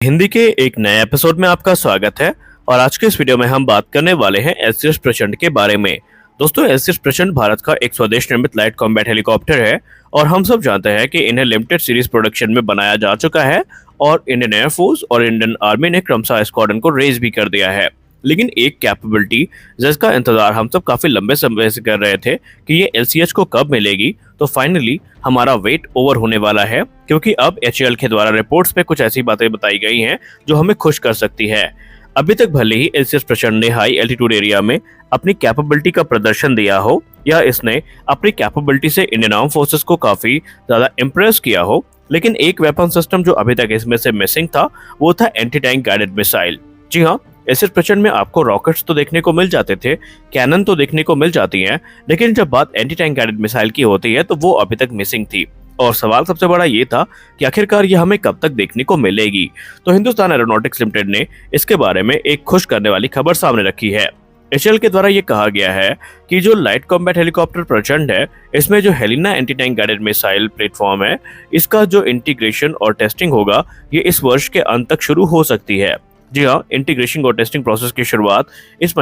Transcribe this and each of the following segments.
हिंदी के एक नए एपिसोड में आपका स्वागत है। और आज के इस वीडियो में हम बात करने वाले हैं एलसीएस प्रचंड के बारे में। दोस्तों, एलसीएस प्रचंड भारत का एक स्वदेश निर्मित लाइट कॉम्बैट हेलीकॉप्टर है और हम सब जानते हैं कि इन्हें लिमिटेड सीरीज प्रोडक्शन में बनाया जा चुका है और इंडियन एयरफोर्स और इंडियन आर्मी ने क्रमशः स्क्वाड्रन को रेज भी कर दिया है। लेकिन एक कैपेबिलिटी जिसका इंतजार हम सब काफी लंबे समय से कर रहे थे कि ये एलसीएच को कब मिलेगी, तो फाइनली हमारा वेट ओवर होने वाला है, क्योंकि अब एचएएल के द्वारा रिपोर्ट्स पे कुछ ऐसी बातें बताई गई हैं जो हमें खुश कर सकती है। अभी तक भले ही एलसीएस प्रचंड ने हाई एल्टीट्यूड एरिया में अपनी कैपेबिलिटी का प्रदर्शन दिया हो या इसने अपनी कैपेबिलिटी से इंडियन आर्म फोर्सेस को काफी ज्यादा इम्प्रेस किया हो, लेकिन एक वेपन सिस्टम जो अभी तक इसमें से मिसिंग था वो था एंटी टैंक गाइडेड मिसाइल। जी हाँ, एलसीएस प्रचंड में आपको रॉकेट्स तो देखने को मिल जाते थे, कैनन तो देखने को मिल जाती हैं, लेकिन जब बात एंटी टैंक गाइडेड मिसाइल की होती है तो वो अभी तक मिसिंग थी। और सवाल सबसे बड़ा ये था कि आखिरकार ये हमें कब तक देखने को मिलेगी। तो हिंदुस्तान एरोनॉटिक्स लिमिटेड ने इसके बारे में एक खुश करने वाली खबर सामने रखी है। एचएएल के द्वारा ये कहा गया है कि जो लाइट कॉम्बैट हेलीकॉप्टर प्रचंड है, इसमें जो Helina anti tank guided missile platform है, इसका जो इंटीग्रेशन और टेस्टिंग होगा ये इस वर्ष के अंत तक शुरू हो सकती है। जी हाँ, इंटीग्रेशन और टेस्टिंग प्रोसेस की शुरुआत इस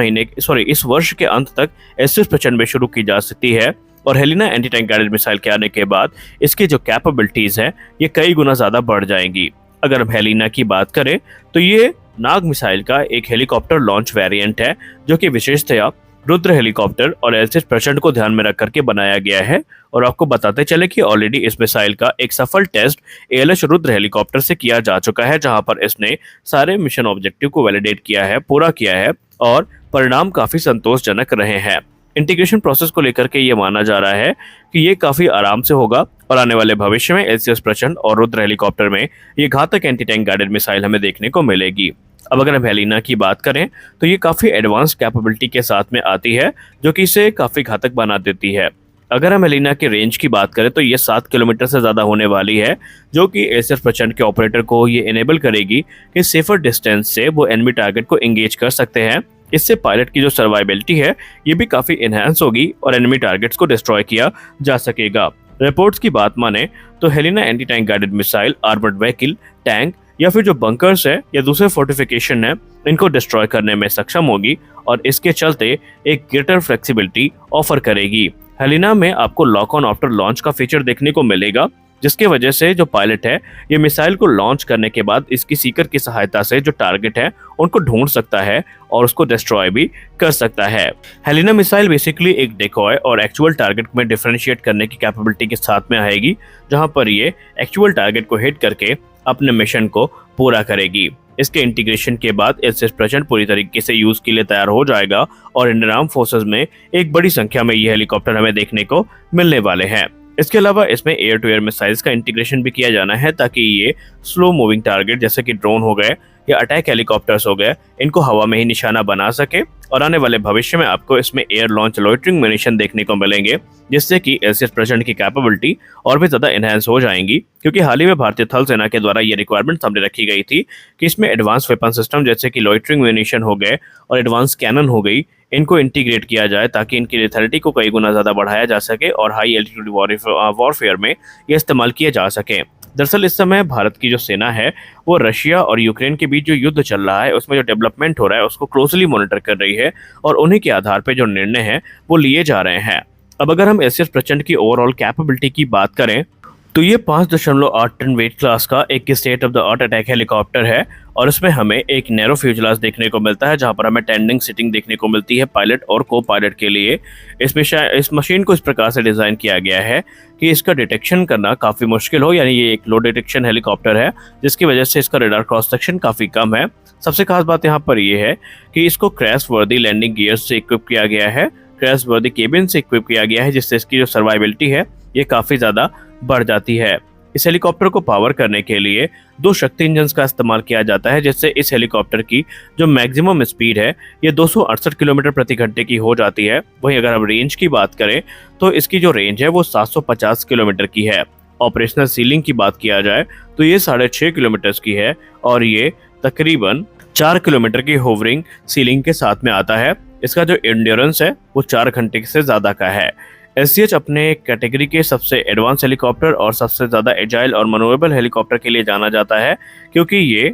वर्ष के अंत तक एलसीएस प्रचंड में शुरू की जा सकती है। और Helina anti tank guided missile के आने के बाद इसकी जो कैपेबिलिटीज हैं ये कई गुना ज्यादा बढ़ जाएंगी। अगर हम हेलिना की बात करें तो ये नाग मिसाइल का एक हेलीकॉप्टर लॉन्च वेरिएंट है, जो कि विशेषतया रुद्र हेलीकॉप्टर और एलसीएस प्रचंड को ध्यान में रख करके बनाया गया है। और आपको बताते चले कि ऑलरेडी इस मिसाइल का एक सफल टेस्ट एएलएच रुद्र हेलीकॉप्टर से किया जा चुका है, जहां पर इसने सारे मिशन ऑब्जेक्टिव को वैलिडेट किया है, पूरा किया है और परिणाम काफी संतोषजनक रहे हैं। इंटीग्रेशन प्रोसेस को लेकर के ये माना जा रहा है कि ये काफी आराम से होगा और आने वाले भविष्य में एलसीएस प्रचंड और रुद्र हेलीकॉप्टर में ये घातक एंटी टैंक गाइडेड मिसाइल हमें देखने को मिलेगी। अब अगर हम हेलिना की बात करें तो ये काफी एडवांस कैपेबिलिटी के साथ में आती है, जो कि इसे काफी घातक बना देती है। अगर हम हेलिना के रेंज की बात करें तो ये 7 किलोमीटर से ज्यादा होने वाली है, जो कि एलसीएस प्रचंड के ऑपरेटर को ये इनेबल करेगी कि सेफर डिस्टेंस से वो एनिमी टारगेट को एंगेज कर सकते हैं। इससे पायलट की जो सर्वाइबिलिटी है ये भी काफी इनहेंस होगी और एनिमी टारगेट्स को डिस्ट्रॉय किया जा सकेगा। रिपोर्ट्स की बात माने तो Helina anti tank guided missile armoured vehicle, tank या फिर जो बंकर्स है या दूसरे फोर्टिफिकेशन है, इनको डिस्ट्रॉय करने में सक्षम होगी और इसके चलते एक ग्रेटर फ्लेक्सिबिलिटी ऑफर करेगी। हेलिना में आपको लॉक ऑन आफ्टर लॉन्च का फीचर देखने को मिलेगा, जिसके वजह से जो पायलट है ये मिसाइल को लॉन्च करने के बाद इसकी सीकर की सहायता से जो टारगेट है उनको ढूंढ सकता है और उसको डिस्ट्रॉय भी कर सकता है। हेलिना मिसाइल बेसिकली एक डेकॉय और एक्चुअल टारगेट में डिफरेंशिएट करने की कैपेबिलिटी के साथ में आएगी, जहां पर ये एक्चुअल टारगेट को हिट करके अपने मिशन को पूरा करेगी। इसके इंटीग्रेशन के बाद एलसीएस प्रचंड पूरी तरीके से यूज के लिए तैयार हो जाएगा और इंडियन आर्म फोर्सेस में एक बड़ी संख्या में ये हेलीकॉप्टर हमें देखने को मिलने वाले हैं। इसके अलावा इसमें एयर टू एयर मिसाइल्स का इंटीग्रेशन भी किया जाना है, ताकि ये स्लो मूविंग टारगेट जैसे कि ड्रोन हो गए या अटैक हेलीकॉप्टर्स हो गए, इनको हवा में ही निशाना बना सके। और आने वाले भविष्य में आपको इसमें एयर लॉन्च लॉइटरिंग म्यूनिशन देखने को मिलेंगे, जिससे कि एलसीएस प्रचंड की कैपेबिलिटी और भी ज्यादा इनहेंस हो जाएंगी। क्योंकि हाल ही में भारतीय थल सेना के द्वारा ये रिक्वायरमेंट सामने रखी गई थी कि इसमें एडवांस वेपन सिस्टम जैसे कि लॉइटरिंग म्यूनिशन हो गए और एडवांस कैनन हो गई, इनको इंटीग्रेट किया जाए ताकि इनकी लेथैलिटी को कई गुना ज्यादा बढ़ाया जा सके और हाई एल्टीट्यूड वॉरफेयर में ये इस्तेमाल किए जा सके। दरअसल इस समय भारत की जो सेना है वो रशिया और यूक्रेन के बीच जो युद्ध चल रहा है उसमें जो डेवलपमेंट हो रहा है उसको क्लोजली मॉनिटर कर रही है और उन्हीं के आधार पर जो निर्णय है वो लिए जा रहे हैं। अब अगर हम एलसीएस प्रचंड की ओवरऑल कैपेबिलिटी की बात करें तो ये 5.8 टन वेट क्लास का एक state of the art attack helicopter है और इसमें हमें एक नैरो फ्यूजलाज देखने को मिलता है, जहां पर हमें टेंडिंग सीटिंग देखने को मिलती है पायलट और को पायलट के लिए। इस मशीन को इस प्रकार से डिजाइन किया गया है कि इसका डिटेक्शन करना काफी मुश्किल हो, यानी ये एक लो डिटेक्शन हेलीकॉप्टर है, जिसकी वजह से इसका रेडार क्रॉस सेक्शन काफी कम है। सबसे खास बात यहाँ पर यह है कि इसको क्रैश वर्दी लैंडिंग गियर्स से इक्विप किया गया है, क्रैश वर्दी केबिन से इक्विप किया गया है, जिससे इसकी जो सर्वाइबिलिटी है ये काफी ज्यादा बढ़ जाती है। इस हेलीकॉप्टर को पावर करने के लिए 2 शक्ति इंजन्स का इस्तेमाल किया जाता है, जिससे इस हेलीकॉप्टर की जो मैक्सिमम स्पीड है ये 268 किलोमीटर प्रति घंटे की हो जाती है। वहीं अगर हम रेंज की बात करें तो इसकी जो रेंज है वो 750 किलोमीटर की है। ऑपरेशनल सीलिंग की बात किया जाए तो ये 6.5 किलोमीटर की है और ये तकरीबन 4 किलोमीटर की होवरिंग सीलिंग के साथ में आता है। इसका जो एंड्योरेंस है वो 4 घंटे से ज्यादा का है। एससीएच अपने कैटेगरी के सबसे एडवांस हेलीकॉप्टर और सबसे ज़्यादा एजाइल और मनोवेबल हेलीकॉप्टर के लिए जाना जाता है, क्योंकि ये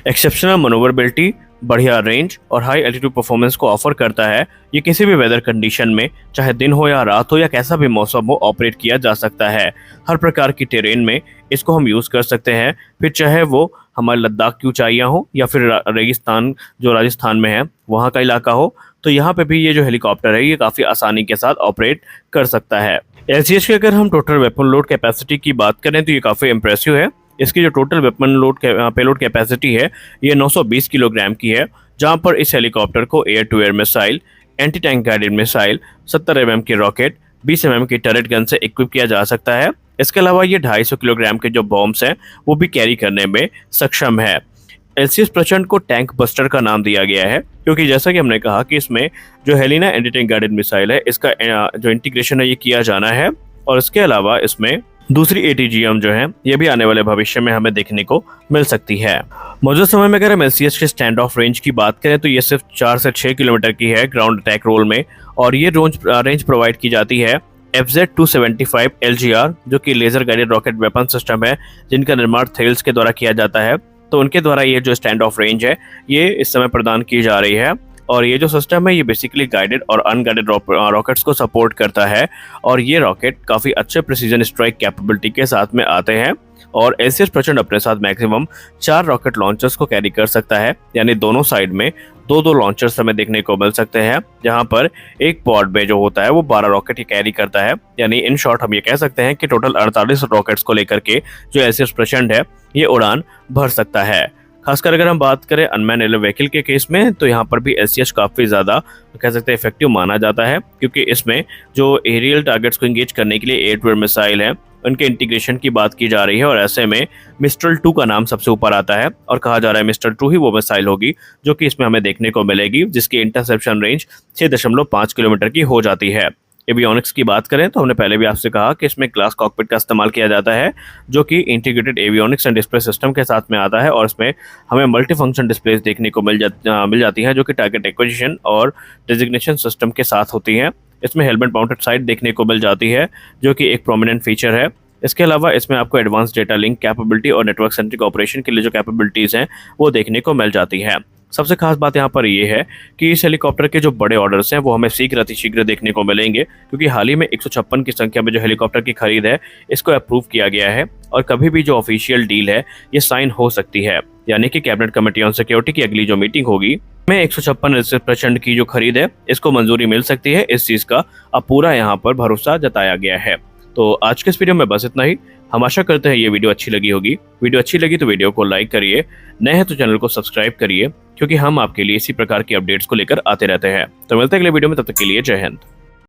एक्सेप्शनल मनोवरबिलिटी, बढ़िया रेंज और हाई एल्टीट्यूड परफॉर्मेंस को ऑफर करता है। ये किसी भी वेदर कंडीशन में, चाहे दिन हो या रात हो या कैसा भी मौसम हो, ऑपरेट किया जा सकता है। हर प्रकार की टेरेन में इसको हम यूज़ कर सकते हैं, फिर चाहे वो हमारे लद्दाख की ऊंचाइयाँ हो या फिर रेगिस्तान जो राजस्थान में है वहाँ का इलाका हो, तो यहाँ पे भी ये जो हेलीकॉप्टर है ये काफ़ी आसानी के साथ ऑपरेट कर सकता है। एलसीएच की अगर हम टोटल वेपन लोड कैपेसिटी की बात करें तो ये काफ़ी इंप्रेसिव है। इसकी जो total weapon load payload capacity है ये 920 किलोग्राम की है, जहां पर इस हेलीकॉप्टर को air to air missile, anti tank guided missile, 70 की रॉकेट, 20 की टरेट गन से इक्विप किया जा सकता है। इसके अलावा ये 250 किलोग्राम के जो बॉम्ब्स हैं वो भी कैरी करने में सक्षम है। एलसीएस प्रचंड को टैंक बस्टर का नाम दिया गया है क्योंकि जैसा कि हमने कहा कि इसमें जो Helina anti tank guided missile है इसका जो इंटीग्रेशन है ये किया जाना है, और इसके अलावा इसमें दूसरी एटीजीएम जो है ये भी आने वाले भविष्य में हमें देखने को मिल सकती है। मौजूदा समय में अगर हम एलसीएच के स्टैंड ऑफ रेंज की बात करें तो ये सिर्फ 4 से 6 किलोमीटर की है ग्राउंड अटैक रोल में, और ये रेंज प्रोवाइड की जाती है FZ-275 LGR जो कि laser guided rocket weapon system है जिनका निर्माण थेल्स के द्वारा किया जाता है। तो उनके द्वारा ये जो स्टैंड ऑफ रेंज है ये इस समय प्रदान की जा रही है, और ये जो सिस्टम है ये बेसिकली गाइडेड और अनगाइडेड रॉकेट्स को सपोर्ट करता है, और ये रॉकेट काफ़ी अच्छे प्रिसीजन स्ट्राइक कैपेबिलिटी के साथ में आते हैं। और एलसीएच प्रचंड अपने साथ मैक्सिमम 4 रॉकेट लॉन्चर्स को कैरी कर सकता है, यानी दोनों साइड में दो लॉन्चर्स हमें देखने को मिल सकते हैं, जहां पर एक पॉड में जो होता है वो 12 रॉकेट ही कैरी करता है। यानी इन शॉर्ट हम ये कह सकते हैं कि टोटल 48 रॉकेट्स को लेकर के जो एलसीएच प्रचंड है ये उड़ान भर सकता है। खासकर अगर हम बात करें अनमैन एरियल व्हीकल के केस में तो यहाँ पर भी एलसीएच काफ़ी ज़्यादा कह सकते हैं इफेक्टिव माना जाता है, क्योंकि इसमें जो एरियल टारगेट्स को इंगेज करने के लिए एयर टू एयर मिसाइल है उनके इंटीग्रेशन की बात की जा रही है, और ऐसे में मिस्ट्रल 2 का नाम सबसे ऊपर आता है और कहा जा रहा है मिस्ट्रल 2 ही वो मिसाइल होगी जो कि इसमें हमें देखने को मिलेगी, जिसकी इंटरसेप्शन रेंज 6.5 किलोमीटर की हो जाती है। एवियोनिक्स की बात करें तो हमने पहले भी आपसे कहा कि इसमें ग्लास कॉकपिट का इस्तेमाल किया जाता है जो कि integrated avionics and display system के साथ में आता है, और इसमें हमें मल्टी फंक्शन डिस्प्लेस देखने को मिल जाती हैं जो कि टारगेट एक्विजिशन और डेजिग्नेशन सिस्टम के साथ होती हैं। इसमें हेलमेट माउंटेड साइट देखने को मिल जाती है जो कि एक प्रोमिनेंट फीचर है। इसके अलावा इसमें आपको एडवांस डेटा लिंक कैपेबिलिटी और नेटवर्क सेंट्रिक ऑपरेशन के लिए जो कैपेबिलिटीज़ हैं वो देखने को मिल जाती है। सबसे खास बात यहाँ पर ये है कि इस हेलीकॉप्टर के जो बड़े ऑर्डर्स हैं वो हमें शीघ्र देखने को मिलेंगे, क्योंकि हाल ही में 156 की संख्या में जो हेलीकॉप्टर की खरीद है इसको अप्रूव किया गया है, और कभी भी जो ऑफिशियल डील है ये साइन हो सकती है। यानी कि कैबिनेट कमेटी ऑन सिक्योरिटी की अगली जो मीटिंग होगी में 156 एलसीएच प्रचंड की जो खरीद है इसको मंजूरी मिल सकती है। इस चीज़ का अब पूरा यहाँ पर भरोसा जताया गया है। तो आज के इस वीडियो में बस इतना ही। हम आशा करते हैं ये वीडियो अच्छी लगी होगी। वीडियो अच्छी लगी तो वीडियो को लाइक करिए, नए हैं तो चैनल को सब्सक्राइब करिए, क्योंकि हम आपके लिए इसी प्रकार की अपडेट्स को लेकर आते रहते हैं। तो मिलते हैं अगले वीडियो में, तब तक के लिए जय हिंद।